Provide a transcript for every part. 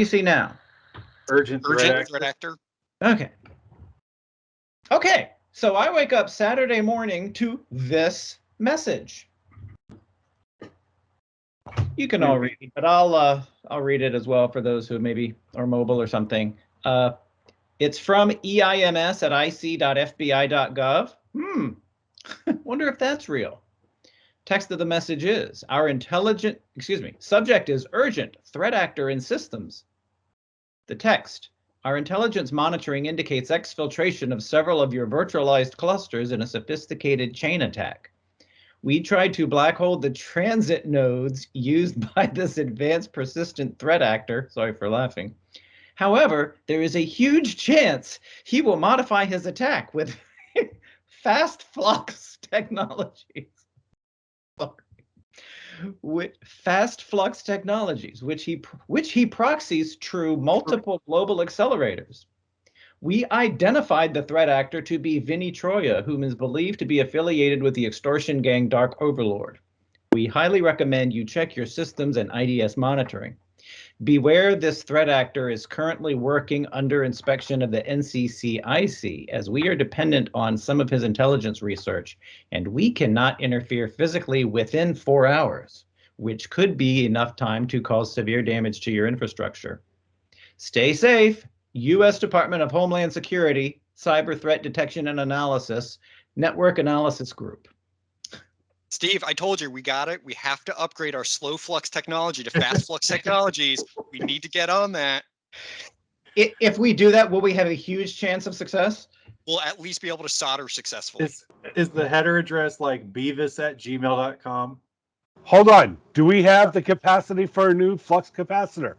do you see now? Urgent threat actor. Okay. Okay, so I wake up Saturday morning to this message. You can all read it, but I'll read it as well for those who maybe are mobile or something. It's from eims at ic.fbi.gov. Wonder if that's real. Text of the message is, subject is urgent threat actor in systems. The text, our intelligence monitoring indicates exfiltration of several of your virtualized clusters in a sophisticated chain attack. We tried to black hole the transit nodes used by this advanced persistent threat actor. Sorry for laughing. However, there is a huge chance he will modify his attack with fast flux technologies. With fast flux technologies, which he proxies through multiple global accelerators. We identified the threat actor to be Vinny Troya, whom is believed to be affiliated with the extortion gang Dark Overlord. We highly recommend you check your systems and IDS monitoring. Beware, this threat actor is currently working under inspection of the NCCIC, as we are dependent on some of his intelligence research, and we cannot interfere physically within 4 hours, which could be enough time to cause severe damage to your infrastructure. Stay safe. U.S. Department of Homeland Security, Cyber Threat Detection and Analysis, Network Analysis Group. Steve, I told you, we got it. We have to upgrade our slow flux technology to fast flux technologies. We need to get on that. If we do that, will we have a huge chance of success? We'll at least be able to solder successfully. Is the header address like beavis@gmail.com? Hold on. Do we have the capacity for a new flux capacitor?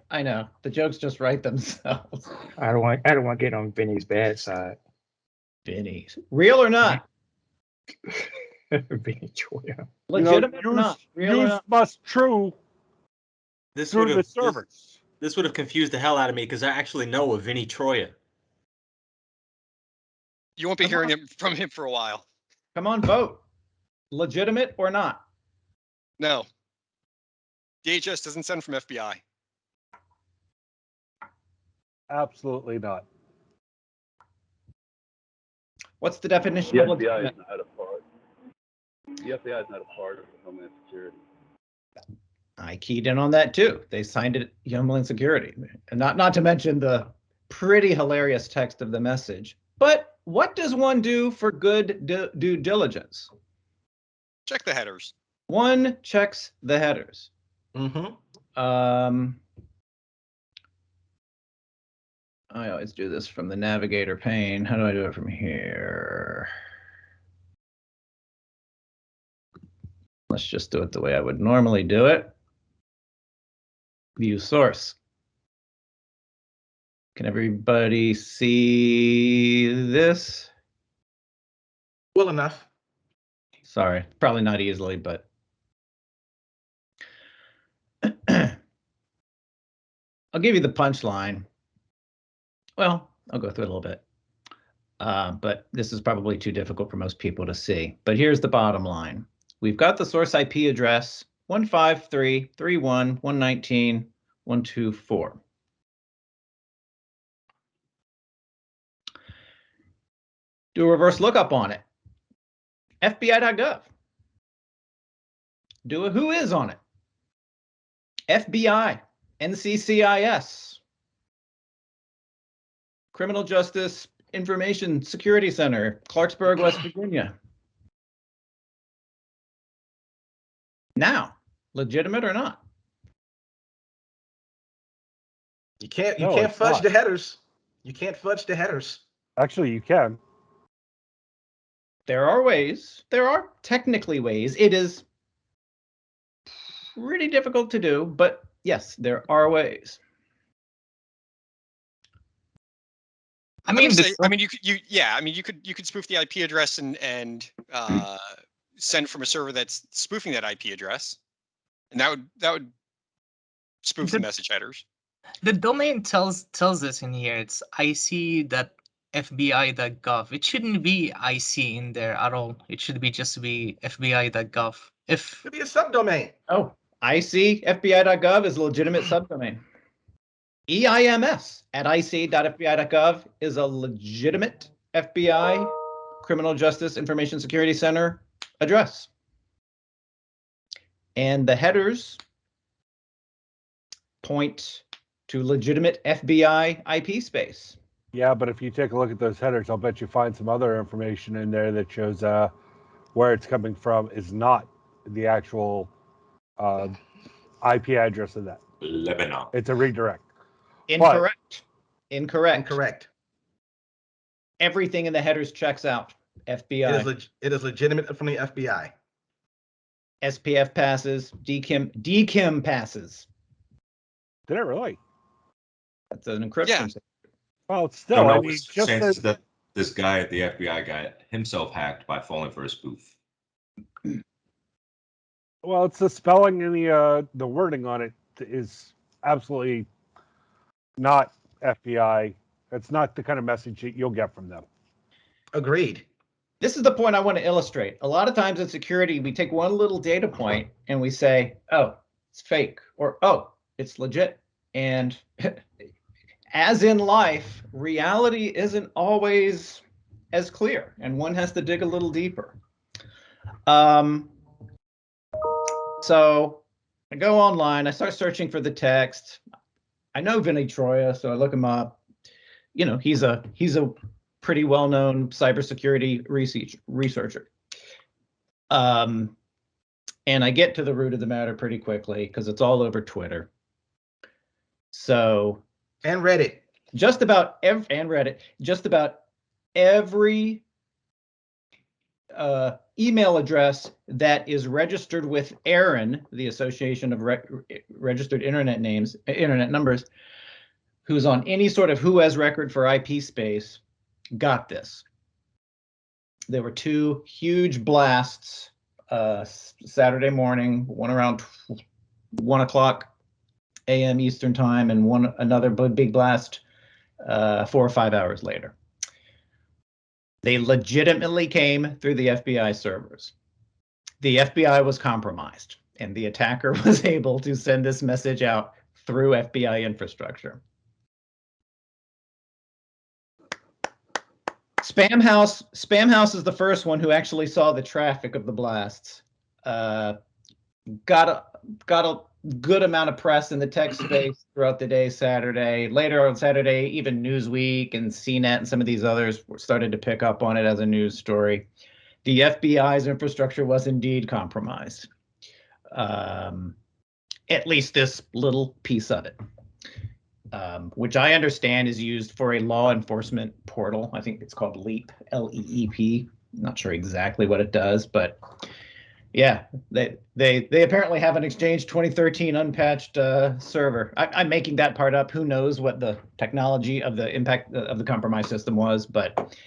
I know. The jokes just write themselves. I don't want to get on Vinny's bad side. Vinny's. Real or not? Vinny Troya. Legitimate or not? Real or not? Must true this through the servers. This would have confused the hell out of me because I actually know a Vinny Troya. You won't be hearing from him for a while. Come on, vote. Legitimate or not? No. DHS doesn't send from FBI. Absolutely not. What's the definition The of FBI legitimate? is not a part. The FBI is not a part of Homeland Security. I keyed in on that too. They signed it Homeland Security, and not to mention the pretty hilarious text of the message. But what does one do for good due diligence? Check the headers. One checks the headers. I always do this from the navigator pane. How do I do it from here? Let's just do it the way I would normally do it. View source. Can everybody see this? Well enough. Sorry, probably not easily, but I'll give you the punchline. Well, I'll go through it a little bit, but this is probably too difficult for most people to see. But here's the bottom line. We've got the source IP address 153.119.124. Do a reverse lookup on it. FBI.gov. Do a who is on it. FBI, NCCIS. Criminal Justice Information Security Center, Clarksburg, West Virginia. Now, legitimate or not? You can't it's fudge not. the headers. You can't fudge the headers. Actually, you can. There are ways. There are technically ways. It is pretty difficult to do, but yes, there are ways. You could spoof the IP address and send from a server that's spoofing that IP address, and that would spoof the message headers. The domain tells us in here it's ic.fbi.gov. It shouldn't be IC in there at all. It should be just be fbi.gov. It could be a subdomain. Oh, IC.FBI.gov is a legitimate subdomain. EIMS at ic.fbi.gov is a legitimate FBI Criminal Justice Information Security Center address. And the headers point to legitimate FBI IP space. Yeah, but if you take a look at those headers, I'll bet you find some other information in there that shows where it's coming from is not the actual IP address of that. Lebanon. It's a redirect. Incorrect. Incorrect. Incorrect. Everything in the headers checks out. FBI. It is legitimate from the FBI. SPF passes. DKIM passes. Did it really? That's an encryption. Yeah. Well, it's I still, don't know I what's mean, the just chances as, that this guy at the FBI got himself hacked by falling for a spoof. well, it's the spelling and the wording on it is absolutely not FBI. It's not the kind of message that you'll get from them. Agreed. This is the point I want to illustrate. A lot of times in security, we take one little data point and we say, oh, it's fake, or oh, it's legit. And as in life, reality isn't always as clear, and one has to dig a little deeper. So I go online, I start searching for the text. I know Vinny Troia, so I look him up. You know, he's a pretty well-known cybersecurity researcher. And I get to the root of the matter pretty quickly because it's all over Twitter. So And Reddit. just about every email address that is registered with ARIN, the Association of Registered Internet Numbers, who's on any sort of who has record for IP space, got this. There were two huge blasts Saturday morning, one around 1 o'clock a.m. Eastern time, and another big blast 4 or 5 hours later. They legitimately came through the FBI servers. The FBI was compromised, and the attacker was able to send this message out through FBI infrastructure. Spam House is the first one who actually saw the traffic of the blasts. Got a good amount of press in the tech space throughout the day Saturday. Later on Saturday, even Newsweek and CNET and some of these others started to pick up on it as a news story. The FBI's infrastructure was indeed compromised. At least this little piece of it. Which I understand is used for a law enforcement portal. I think it's called LEAP, L-E-E-P. Not sure exactly what it does, but yeah, they apparently have an Exchange 2013 unpatched server. I'm making that part up. Who knows what the technology of the impact of the compromised system was, but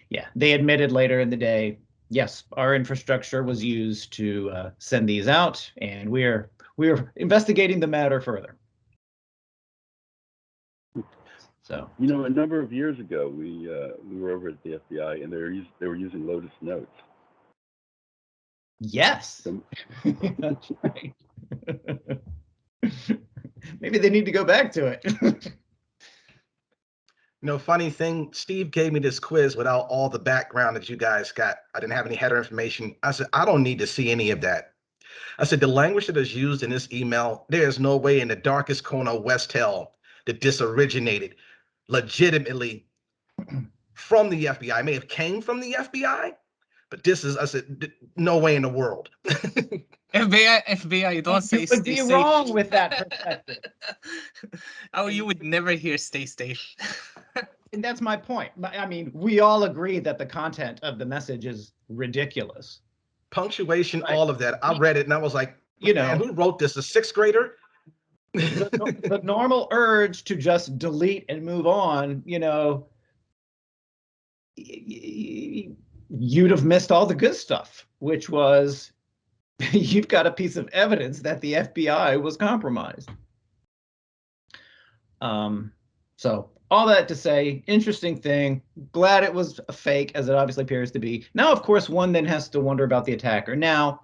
yeah, they admitted later in the day, yes, our infrastructure was used to send these out, and we're investigating the matter further. So, You know, a number of years ago, we were over at the FBI, and they were using Lotus Notes. yes, that's right. Maybe they need to go back to it. You know, funny thing, Steve gave me this quiz without all the background that you guys got. I didn't have any header information. I said, I don't need to see any of that. I said, the language that is used in this email, there is no way in the darkest corner of West Hell that this originated legitimately from the FBI. It may have came from the FBI, but this is, I said, no way in the world. FBI, don't say You would stay be safe. wrong with that perspective. Oh, you would never hear stay safe. And that's my point. I mean, we all agree that the content of the message is ridiculous. Punctuation, Right. all of that. I read it and I was like, You man, know, who wrote this? A sixth grader? the normal urge to just delete and move on, you know, you'd have missed all the good stuff, which was you've got a piece of evidence that the FBI was compromised. So all that to say, interesting thing. Glad it was a fake, as it obviously appears to be. Now, of course, one then has to wonder about the attacker. Now,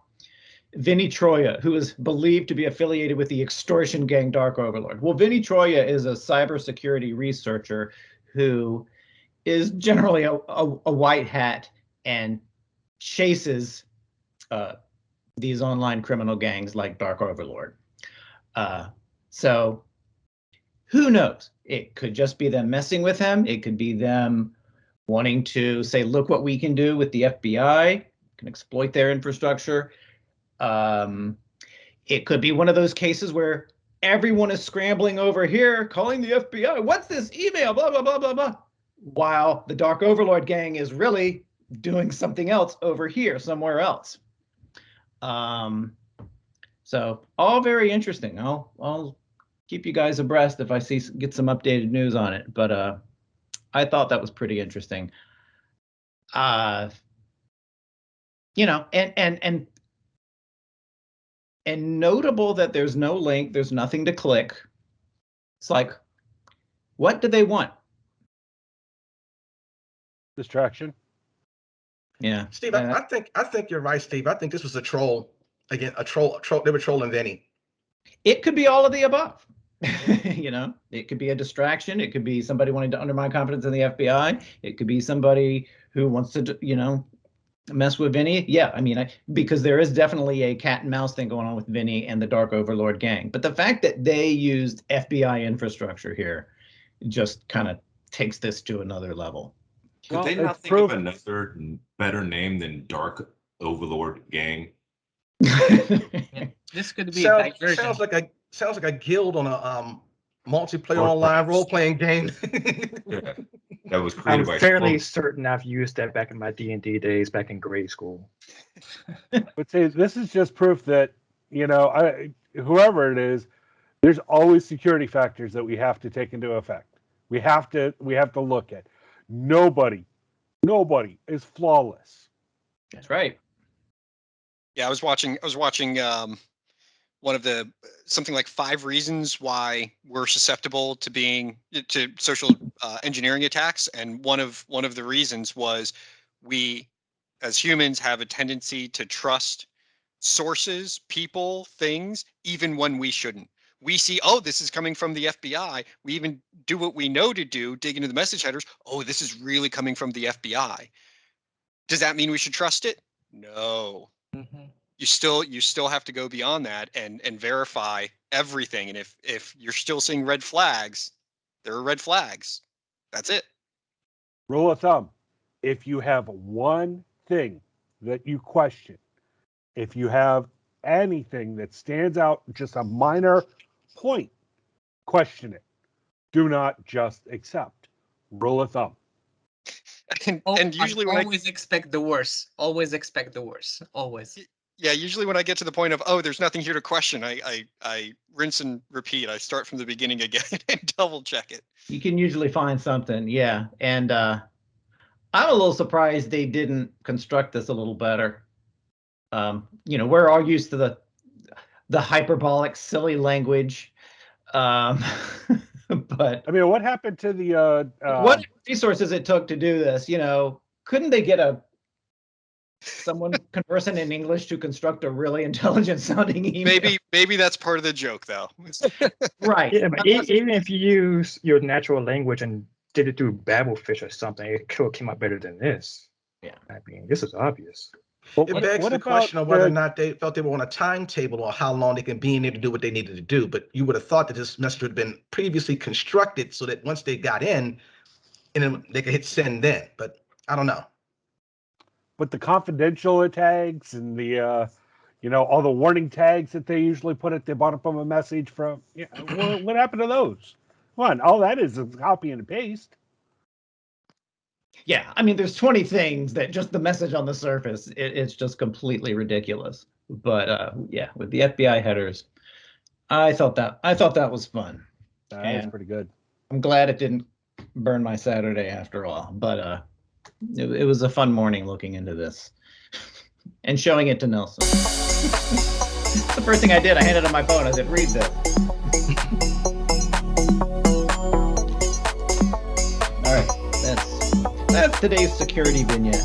Vinny Troya, who is believed to be affiliated with the extortion gang Dark Overlord. Well, Vinny Troya is a cybersecurity researcher who is generally a white hat and chases these online criminal gangs like Dark Overlord. So who knows? It could just be them messing with him. It could be them wanting to say, look what we can do with the FBI, can exploit their infrastructure. It could be one of those cases where everyone is scrambling over here, calling the FBI. What's this email? Blah, blah, blah, blah, blah. While the Dark Overlord gang is really doing something else over here, somewhere else. So all very interesting. I'll keep you guys abreast if I get some updated news on it. But I thought that was pretty interesting. And notable that there's no link, there's nothing to click. It's like, what do they want? Distraction. Yeah, Steve, I think you're right, Steve. I think this was a troll. Again, a troll. They were trolling Vinny. It could be all of the above. It could be a distraction. It could be somebody wanting to undermine confidence in the FBI. It could be somebody who wants to, mess with Vinny. Yeah, I mean, because there is definitely a cat and mouse thing going on with Vinny and the Dark Overlord gang. But the fact that they used FBI infrastructure here just kind of takes this to another level. Could they not think of another better name than Dark Overlord gang? This could be a diversion. Sounds like a guild on a multiplayer online role-playing game. Yeah, that was created by. I'm fairly certain I've used that back in my D&D days, back in grade school. But say this is just proof that whoever it is, there's always security factors that we have to take into effect. We have to look at. Nobody is flawless. That's right. Yeah, I was watching one of the something like 5 reasons why we're susceptible to social engineering attacks, and one of the reasons was we as humans have a tendency to trust sources, people, things, even when we shouldn't. We see, oh, this is coming from the FBI. We even do what we know to do, dig into the message headers. Oh, this is really coming from the FBI. Does that mean we should trust it? No. Mm-hmm. You still have to go beyond that and verify everything. And if you're still seeing red flags, there are red flags. That's it. Rule of thumb: if you have one thing that you question, if you have anything that stands out, just a minor point, question it. Do not just accept. Rule of thumb. And usually when always expect the worst. Always expect the worst. Always. Yeah, usually when I get to the point of, oh, there's nothing here to question, I rinse and repeat. I start from the beginning again and double check it. You can usually find something, yeah. And I'm a little surprised they didn't construct this a little better. We're all used to the hyperbolic, silly language. But I mean, what happened to the what resources it took to do this? Couldn't they get someone conversant in English to construct a really intelligent sounding email? Maybe that's part of the joke, though. Right. Yeah, but even if you use your natural language and did it through Babelfish or something, it could have came out better than this. Yeah. I mean, this is obvious. It begs the question of whether or not they felt they were on a timetable or how long they can be in there to do what they needed to do. But you would have thought that this message would have been previously constructed so that once they got in, and then they could hit send then. But I don't know. But the confidential tags and the all the warning tags that they usually put at the bottom of a message from, what happened to those? One, all that is copy and paste. Yeah, I mean, there's 20 things that just the message on the surface, it's just completely ridiculous. But yeah, with the FBI headers, I thought that was fun. That's pretty good. I'm glad it didn't burn my Saturday after all. But it was a fun morning looking into this and showing it to Nelson. The first thing I did, I handed him my phone. I said, "Read this." All right, that's today's security vignette.